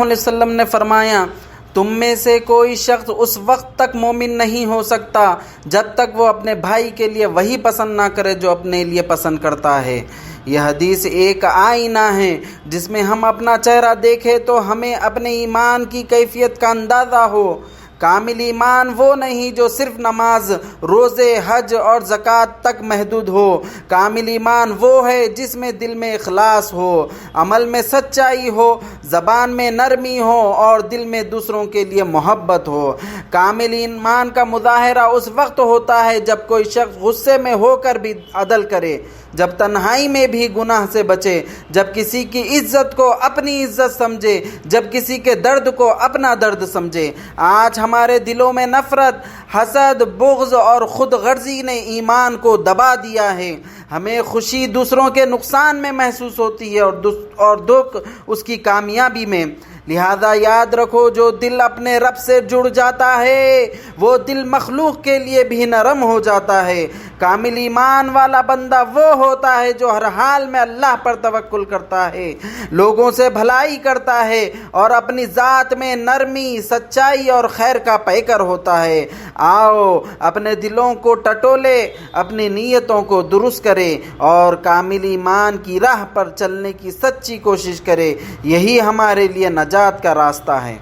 علیہ وسلم نے فرمایا، تم میں سے کوئی شخص اس وقت تک مومن نہیں ہو سکتا جب تک وہ اپنے بھائی کے لیے وہی پسند نہ کرے جو اپنے لیے پسند کرتا ہے۔ یہ حدیث ایک آئینہ ہے جس میں ہم اپنا چہرہ دیکھیں تو ہمیں اپنے ایمان کی کیفیت کا اندازہ ہو۔ کامل ایمان وہ نہیں جو صرف نماز، روزے، حج اور زکوٰۃ تک محدود ہو۔ کامل ایمان وہ ہے جس میں دل میں اخلاص ہو، عمل میں سچائی ہو، زبان میں نرمی ہو اور دل میں دوسروں کے لیے محبت ہو۔ کامل ایمان کا مظاہرہ اس وقت ہوتا ہے جب کوئی شخص غصے میں ہو کر بھی عدل کرے، جب تنہائی میں بھی گناہ سے بچے، جب کسی کی عزت کو اپنی عزت سمجھے، جب کسی کے درد کو اپنا درد سمجھے۔ آج ہمارے دلوں میں نفرت، حسد، بغض اور خود غرضی نے ایمان کو دبا دیا ہے۔ ہمیں خوشی دوسروں کے نقصان میں محسوس ہوتی ہے اور دکھ اس کی کامیابی میں۔ لہذا یاد رکھو، جو دل اپنے رب سے جڑ جاتا ہے وہ دل مخلوق کے لیے بھی نرم ہو جاتا ہے۔ کامل ایمان والا بندہ وہ ہوتا ہے جو ہر حال میں اللہ پر توکل کرتا ہے، لوگوں سے بھلائی کرتا ہے اور اپنی ذات میں نرمی، سچائی اور خیر کا پیکر ہوتا ہے۔ آؤ اپنے دلوں کو ٹٹولے، اپنی نیتوں کو درست کرے اور کامل ایمان کی راہ پر چلنے کی سچی کوشش کرے۔ یہی ہمارے لیے نجات کا راستہ ہے۔